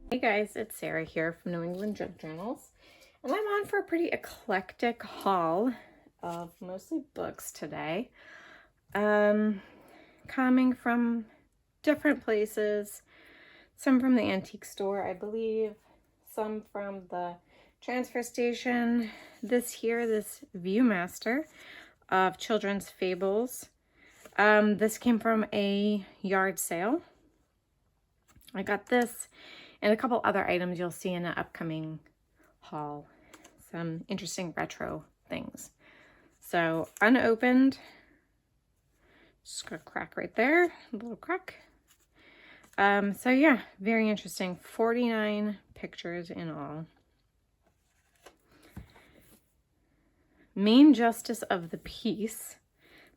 Hey guys, it's Sarah here from New England Junk Journals, and I'm on for a pretty eclectic haul of mostly books today. Coming from different places, some from the antique store, I believe, some from the transfer station. This Viewmaster of children's fables. This came from a yard sale. I got this and a couple other items you'll see in an upcoming haul. Some interesting retro things. So unopened, just got a crack right there, a little crack. So yeah, very interesting. 49 pictures in all. Main Justice of the Peace.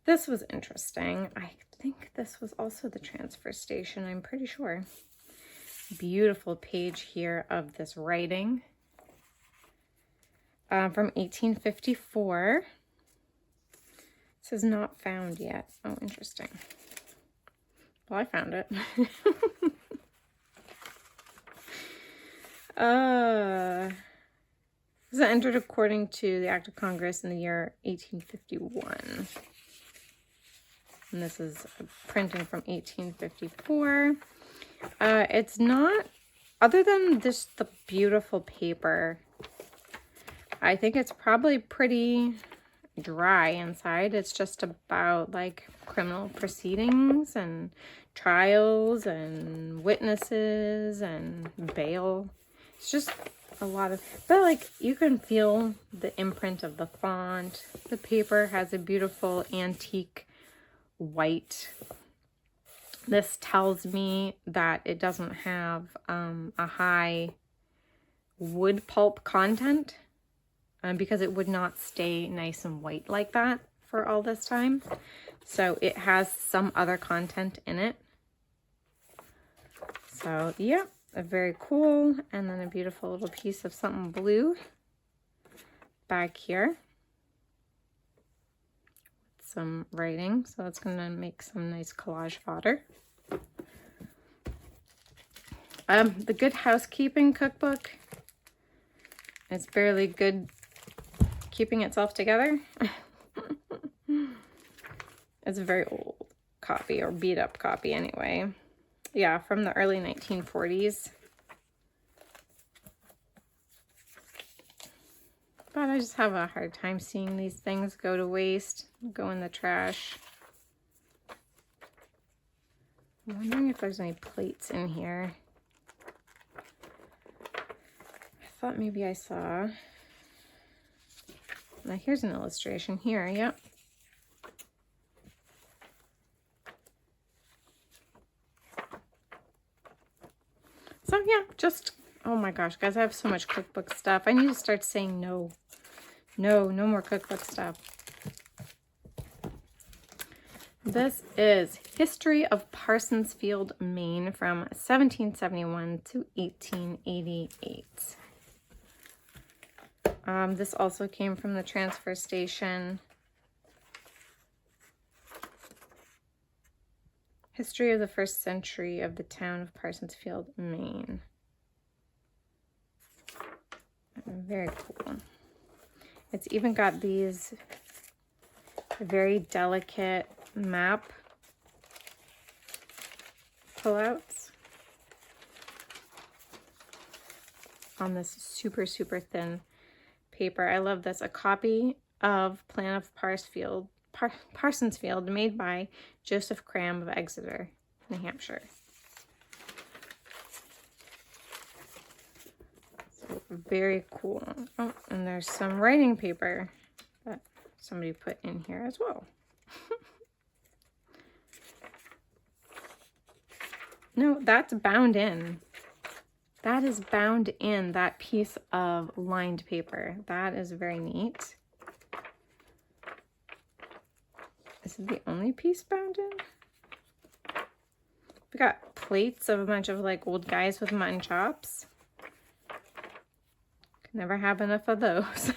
This was interesting. I think this was also the transfer station, I'm pretty sure. Beautiful page here of this writing from 1854. This is not found yet. Oh, interesting. Well, I found it. This was entered according to the Act of Congress in the year 1851. And this is a printing from 1854. It's not, other than just the beautiful paper, I think it's probably pretty dry inside. It's just about like criminal proceedings and trials and witnesses and bail. It's just a lot of, but like you can feel the imprint of the font. The paper has a beautiful antique white. This tells me that it doesn't have a high wood pulp content because it would not stay nice and white like that for all this time. So it has some other content in it. So yeah, very cool. And then a beautiful little piece of something blue back here. Some writing, so it's going to make some nice collage fodder. The Good Housekeeping Cookbook. It's barely good keeping itself together. It's a very old copy, or beat up copy anyway. Yeah, from the early 1940s. But I just have a hard time seeing these things go to waste, go in the trash. I'm wondering if there's any plates in here. I thought maybe I saw. Now here's an illustration here, yep. So yeah, just, oh my gosh, guys, I have so much cookbook stuff. I need to start saying no. No more cookbook stuff. This is History of Parsonsfield, Maine from 1771 to 1888. This also came from the transfer station. History of the first century of the town of Parsonsfield, Maine. Very cool. It's even got these very delicate map pullouts on this super thin paper. I love this. A copy of Plan of Parsonsfield made by Joseph Cram of Exeter, New Hampshire. So very cool. Oh, and there's some writing paper that somebody put in here as well. No, that's bound in. That is bound in, that piece of lined paper. That is very neat. Is it the only piece bound in? We got plates of a bunch of like old guys with mutton chops. Can never have enough of those.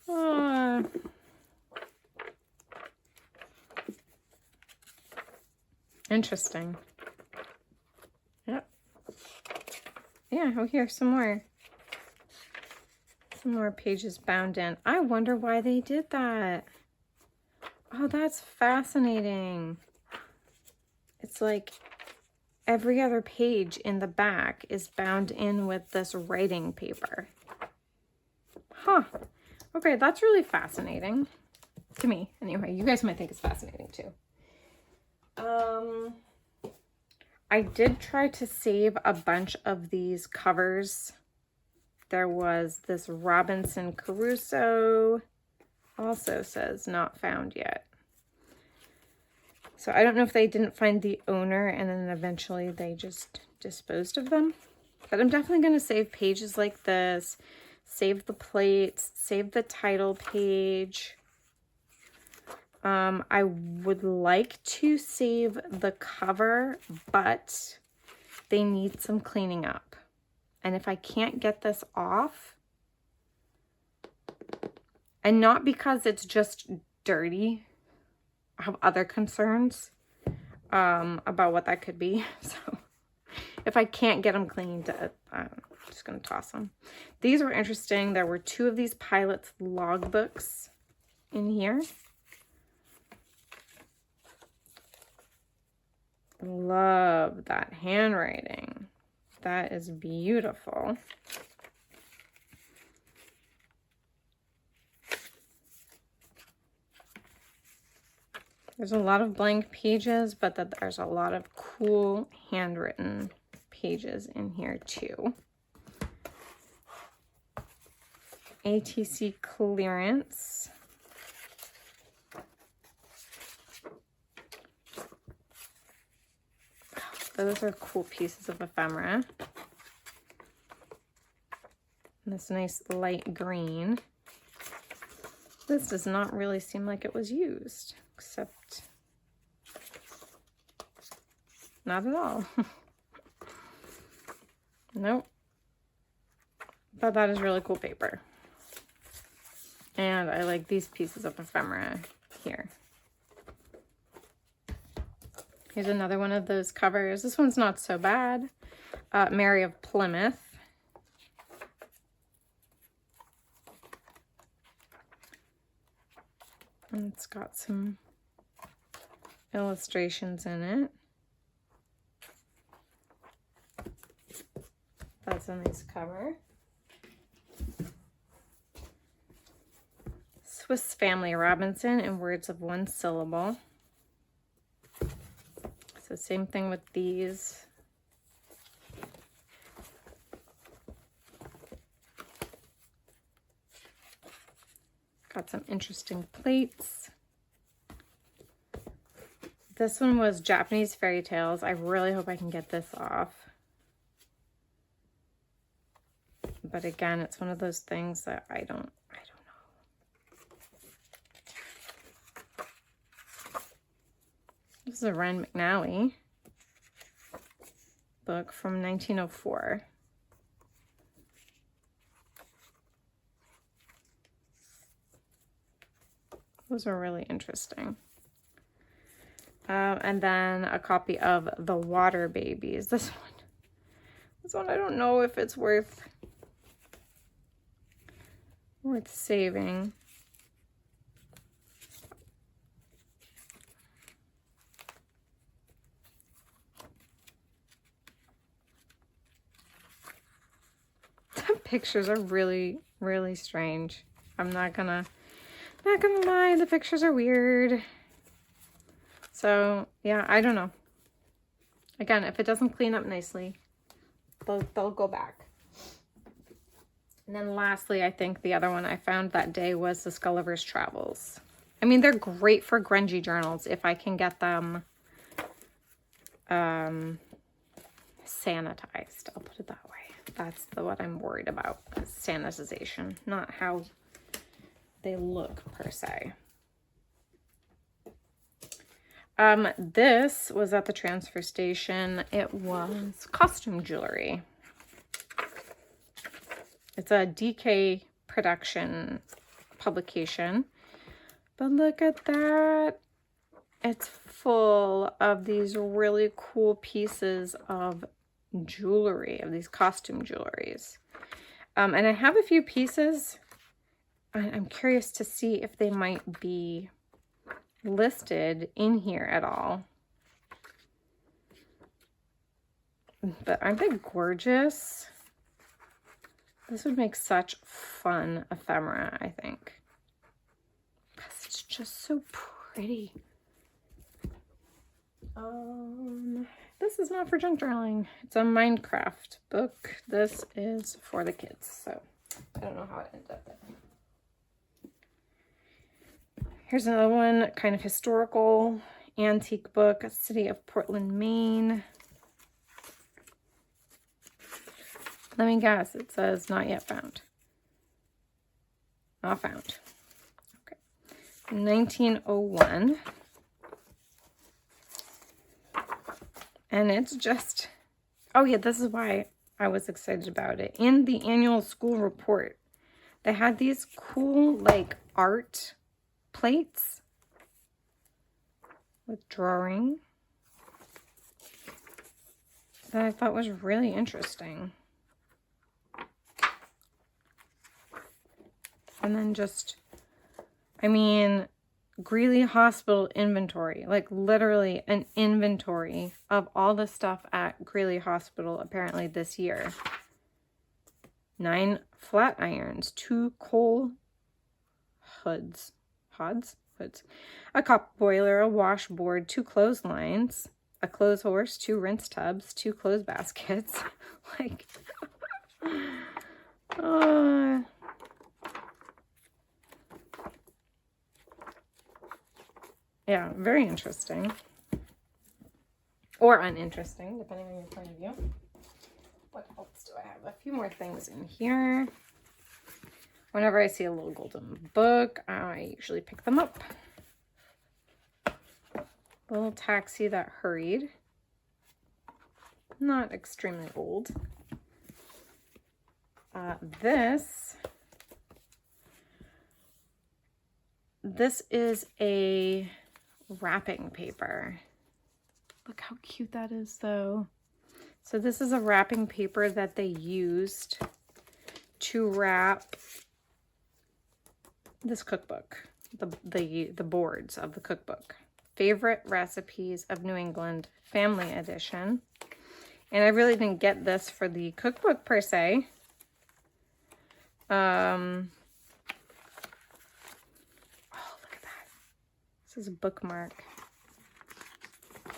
Oh. Interesting. yeah, oh, here, some more. Some more pages bound in. I wonder why they did that. Oh, that's fascinating. It's like every other page in the back is bound in with this writing paper. Huh. Okay, that's really fascinating. To me, anyway. You guys might think it's fascinating too. I did try to save a bunch of these covers. There was this Robinson Crusoe, also says not found yet. So I don't know if they didn't find the owner and then eventually they just disposed of them. But I'm definitely going to save pages like this, save the plates, save the title page. I would like to save the cover, but they need some cleaning up. And if I can't get this off, and not because it's just dirty, I have other concerns about what that could be. So if I can't get them cleaned, I'm just going to toss them. These were interesting. There were 2 of these pilots logbooks in here. Love that handwriting. That is beautiful. There's a lot of blank pages, but there's a lot of cool handwritten pages in here too. ATC clearance. Those are cool pieces of ephemera. And this nice light green. This does not really seem like it was used, except not at all. Nope. But that is really cool paper. And I like these pieces of ephemera here. Here's another one of those covers. This one's not so bad. Mary of Plymouth. And it's got some illustrations in it. That's a nice cover. Swiss Family Robinson in words of 1 syllable. So same thing with these. Got some interesting plates. This one was Japanese fairy tales. I really hope I can get this off. But again, it's one of those things that I don't know. This is a Ren McNally book from 1904. Those are really interesting. And then a copy of The Water Babies. This one I don't know if it's worth saving. The pictures are really, really strange. I'm not gonna lie, the pictures are weird. So yeah, I don't know. Again, if it doesn't clean up nicely, they'll go back. And then lastly, I think the other one I found that day was the Sculliver's Travels. I mean, they're great for grungy journals if I can get them sanitized. I'll put it that way. That's what I'm worried about, is sanitization, not how they look per se. This was at the transfer station. It was costume jewelry. It's a DK production publication, but look at that. It's full of these really cool pieces of jewelry, of these costume jewelries. And I have a few pieces. I'm curious to see if they might be listed in here at all. But aren't they gorgeous? This would make such fun ephemera, I think. Because it's just so pretty. This is not for junk journaling. It's a Minecraft book. This is for the kids, so I don't know how it ended up there. Here's another one, kind of historical, antique book, City of Portland, Maine. Let me guess, it says not yet found. Not found. Okay. 1901. And it's just, oh yeah, this is why I was excited about it. In the annual school report, they had these cool, like, art plates with drawing that I thought was really interesting. And then just, I mean, Greeley Hospital inventory, like literally an inventory of all the stuff at Greeley Hospital apparently this year. 9 flat irons, 2 coal hoods, a copper boiler, a washboard, 2 clotheslines, a clothes horse, 2 rinse tubs, 2 clothes baskets. Like, yeah, very interesting. Or uninteresting, depending on your point of view. What else do I have? A few more things in here. Whenever I see a little golden book, I usually pick them up. Little taxi that hurried. Not extremely old. This is a wrapping paper. Look how cute that is, though. So this is a wrapping paper that they used to wrap this cookbook, the boards of the cookbook. Favorite Recipes of New England, Family Edition. And I really didn't get this for the cookbook per se. Oh, look at that. This is a bookmark.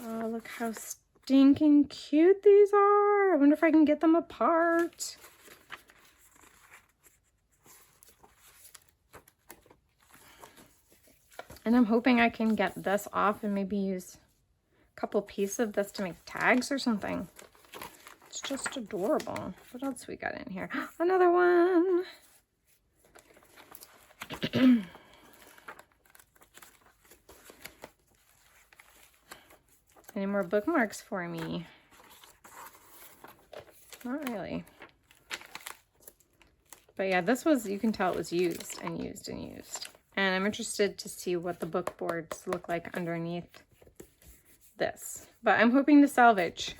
Oh, look how stinking cute these are. I wonder if I can get them apart. And I'm hoping I can get this off and maybe use a couple pieces of this to make tags or something. It's just adorable. What else we got in here? Another one. Any more bookmarks for me? Not really. But yeah, this was, you can tell it was used and used and used. And I'm interested to see what the book boards look like underneath this. But I'm hoping to salvage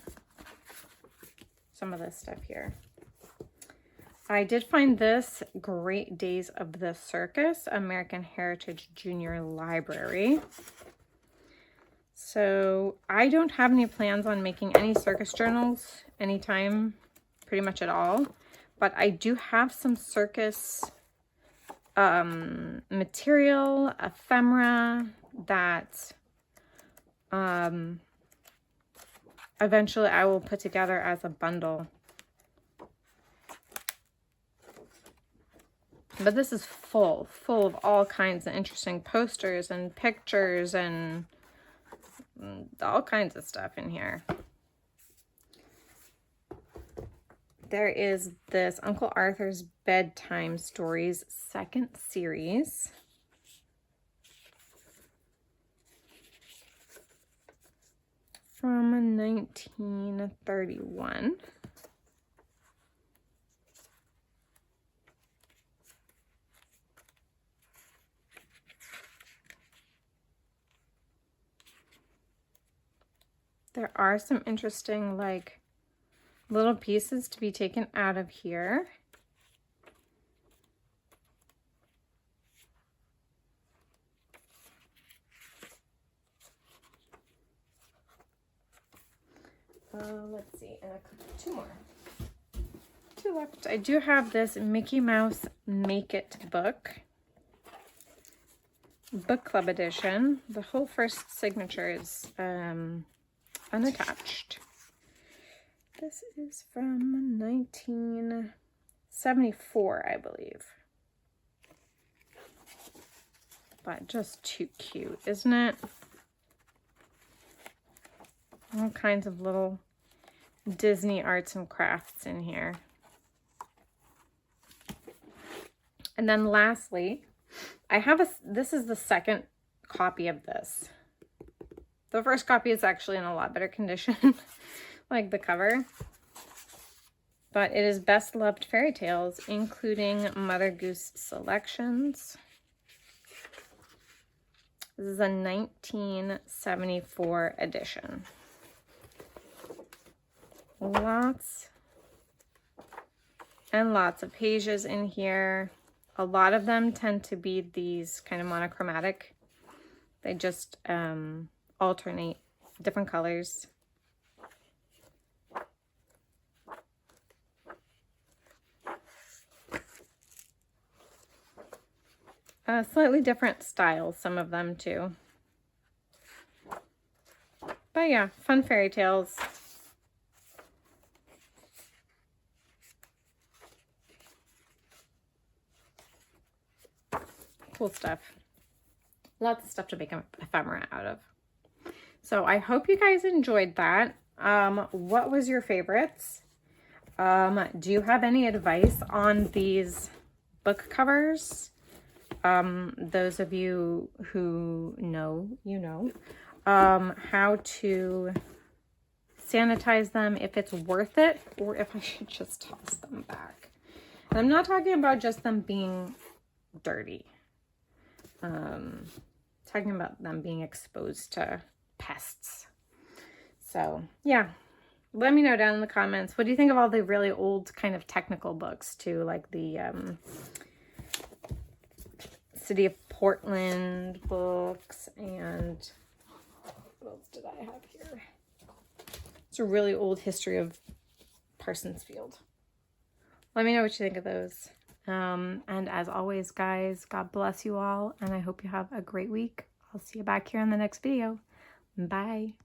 some of this stuff here. I did find this Great Days of the Circus, American Heritage Junior Library. So I don't have any plans on making any circus journals anytime, pretty much at all. But I do have some circus material, ephemera, that eventually I will put together as a bundle. But this is full of all kinds of interesting posters and pictures and all kinds of stuff in here. There is this Uncle Arthur's Bedtime Stories 2nd series. From 1931. There are some interesting, like, little pieces to be taken out of here. Let's see, and two more. Two left. I do have this Mickey Mouse Make It book. Book Club edition. The whole first signature is unattached. This is from 1974, I believe. But just too cute, isn't it? All kinds of little Disney arts and crafts in here. And then lastly, I have this is the second copy of this. The first copy is actually in a lot better condition, like the cover. But it is Best Loved Fairy Tales, including Mother Goose selections. This is a 1974 edition. Lots and lots of pages in here. A lot of them tend to be these kind of monochromatic. They just alternate different colors. Slightly different styles, some of them too. But yeah, fun fairy tales. Cool stuff. Lots of stuff to make an ephemera out of. So I hope you guys enjoyed that. What was your favorites? Do you have any advice on these book covers? Those of you who know, you know, how to sanitize them, if it's worth it, or if I should just toss them back. And I'm not talking about just them being dirty. Talking about them being exposed to pests. So yeah, let me know down in the comments. What do you think of all the really old kind of technical books too, like the City of Portland books, and what else did I have here? It's a really old history of Parsonsfield. Let me know what you think of those. And as always, guys, God bless you all, and I hope you have a great week. I'll see you back here in the next video. Bye.